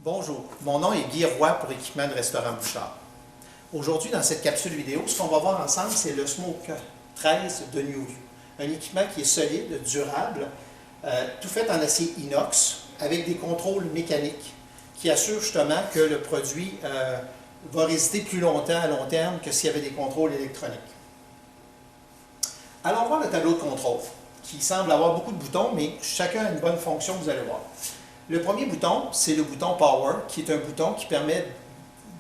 Bonjour, mon nom est Guy Roy pour Équipement de Restaurant Bouchard. Aujourd'hui, dans cette capsule vidéo, ce qu'on va voir ensemble, c'est le Smoke 13 de NewView. Un équipement qui est solide, durable, tout fait en acier inox, avec des contrôles mécaniques qui assurent justement que le produit va résister plus longtemps à long terme que s'il y avait des contrôles électroniques. Allons voir le tableau de contrôle, qui semble avoir beaucoup de boutons, mais chacun a une bonne fonction, vous allez voir. Le premier bouton, c'est le bouton Power, qui est un bouton qui permet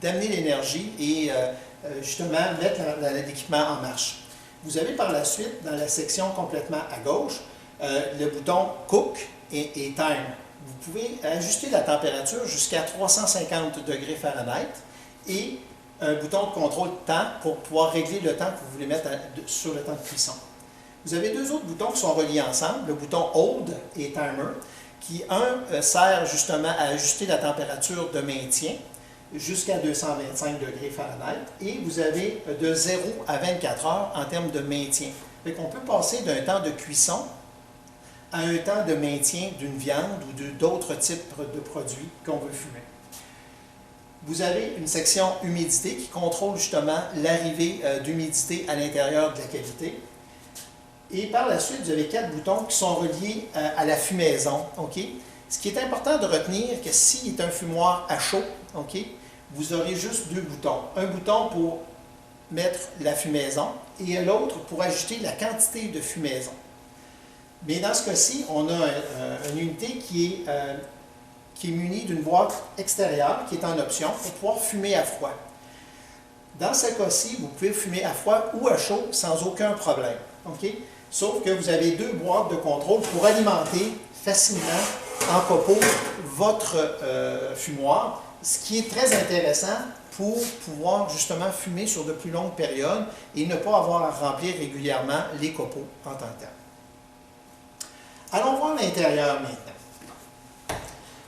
d'amener l'énergie et justement mettre l'équipement en marche. Vous avez par la suite, dans la section complètement à gauche, le bouton Cook et Time. Vous pouvez ajuster la température jusqu'à 350 degrés Fahrenheit et un bouton de contrôle de temps pour pouvoir régler le temps que vous voulez mettre sur le temps de cuisson. Vous avez deux autres boutons qui sont reliés ensemble, le bouton Hold et Timer, qui, sert justement à ajuster la température de maintien jusqu'à 225 degrés Fahrenheit, et vous avez de 0 à 24 heures en termes de maintien. On peut passer d'un temps de cuisson à un temps de maintien d'une viande ou d'autres types de produits qu'on veut fumer. Vous avez une section humidité qui contrôle justement l'arrivée d'humidité à l'intérieur de la cavité. Et par la suite, vous avez 4 boutons qui sont reliés à la fumaison. Okay? Ce qui est important de retenir, que s'il est un fumoir à chaud, okay, vous aurez juste deux boutons. Un bouton pour mettre la fumaison et l'autre pour ajouter la quantité de fumaison. Mais dans ce cas-ci, on a une unité qui est munie d'une boîte extérieure qui est en option pour pouvoir fumer à froid. Dans ce cas-ci, vous pouvez fumer à froid ou à chaud sans aucun problème. Okay? Sauf que vous avez deux boîtes de contrôle pour alimenter facilement en copeaux votre fumoir, ce qui est très intéressant pour pouvoir justement fumer sur de plus longues périodes et ne pas avoir à remplir régulièrement les copeaux en tant que tel. Allons voir l'intérieur maintenant.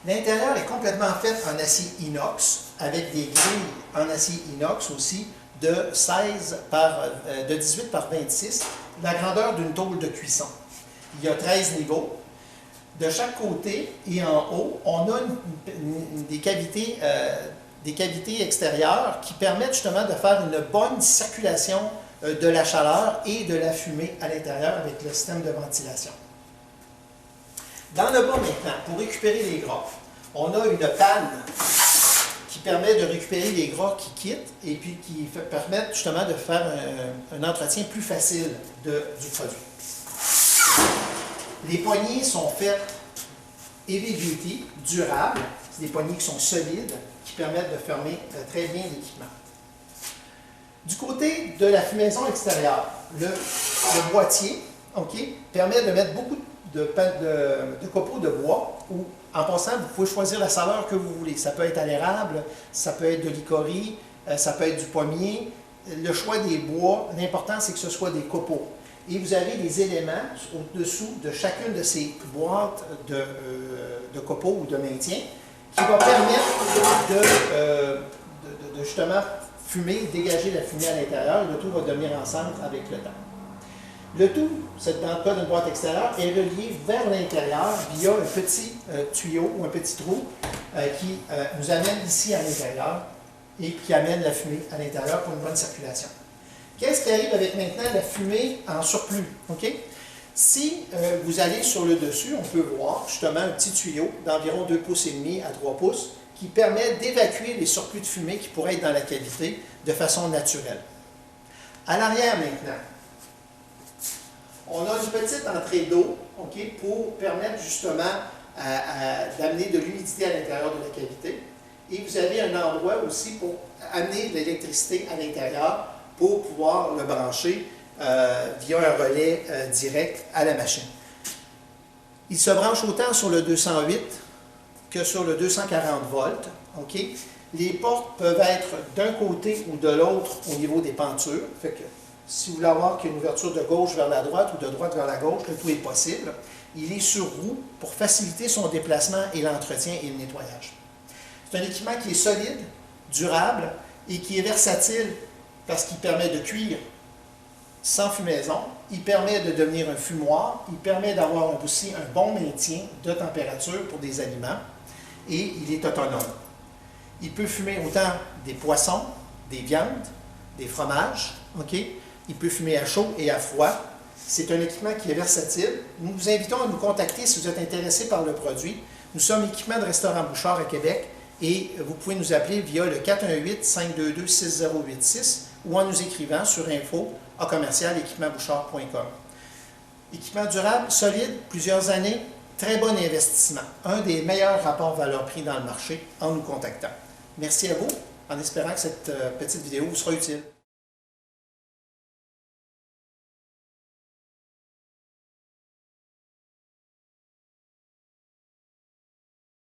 L'intérieur est complètement fait en acier inox, avec des grilles en acier inox aussi, de 18 par 26, la grandeur d'une tôle de cuisson. Il y a 13 niveaux. De chaque côté et en haut, on a des cavités extérieures qui permettent justement de faire une bonne circulation de la chaleur et de la fumée à l'intérieur avec le système de ventilation. Dans le bas maintenant, pour récupérer les gras, on a une panne qui permet de récupérer les gras qui quittent et puis qui permettent justement de faire un entretien plus facile du produit. Les poignées sont faites Heavy Duty, durables. C'est des poignées qui sont solides, qui permettent de fermer très bien l'équipement. Du côté de la fumaison extérieure, le boîtier permet de mettre beaucoup de copeaux de bois ou, en passant, vous pouvez choisir la saveur que vous voulez. Ça peut être à l'érable, ça peut être de l'icorie, ça peut être du pommier. Le choix des bois, l'important c'est que ce soit des copeaux. Et vous avez des éléments au-dessous de chacune de ces boîtes de copeaux ou de maintien qui va permettre de justement fumer, dégager la fumée à l'intérieur. Le tout va devenir ensemble avec le temps. Le tout, dans le cas d'une boîte extérieure, est relié vers l'intérieur via un petit tuyau ou un petit trou qui nous amène ici à l'intérieur et qui amène la fumée à l'intérieur pour une bonne circulation. Qu'est-ce qui arrive avec maintenant la fumée en surplus? Okay? Si vous allez sur le dessus, on peut voir justement un petit tuyau d'environ 2,5 pouces à 3 pouces qui permet d'évacuer les surplus de fumée qui pourraient être dans la cavité de façon naturelle. À l'arrière maintenant, on a une petite entrée d'eau pour permettre justement d'amener de l'humidité à l'intérieur de la cavité. Et vous avez un endroit aussi pour amener de l'électricité à l'intérieur pour pouvoir le brancher via un relais direct à la machine. Il se branche autant sur le 208 que sur le 240 volts. Les portes peuvent être d'un côté ou de l'autre au niveau des pentures. Fait que, si vous voulez avoir qu'il y a une ouverture de gauche vers la droite ou de droite vers la gauche, le tout est possible. Il est sur roue pour faciliter son déplacement et l'entretien et le nettoyage. C'est un équipement qui est solide, durable et qui est versatile parce qu'il permet de cuire sans fumaison, il permet de devenir un fumoir, il permet d'avoir aussi un bon maintien de température pour des aliments et il est autonome. Il peut fumer autant des poissons, des viandes, des fromages, OK? Il peut fumer à chaud et à froid. C'est un équipement qui est versatile. Nous vous invitons à nous contacter si vous êtes intéressé par le produit. Nous sommes équipement de restaurant Bouchard à Québec et vous pouvez nous appeler via le 418-522-6086 ou en nous écrivant sur info@équipements-bouchard.com. Équipement durable, solide, plusieurs années, très bon investissement. Un des meilleurs rapports valeur-prix dans le marché en nous contactant. Merci à vous, en espérant que cette petite vidéo vous sera utile.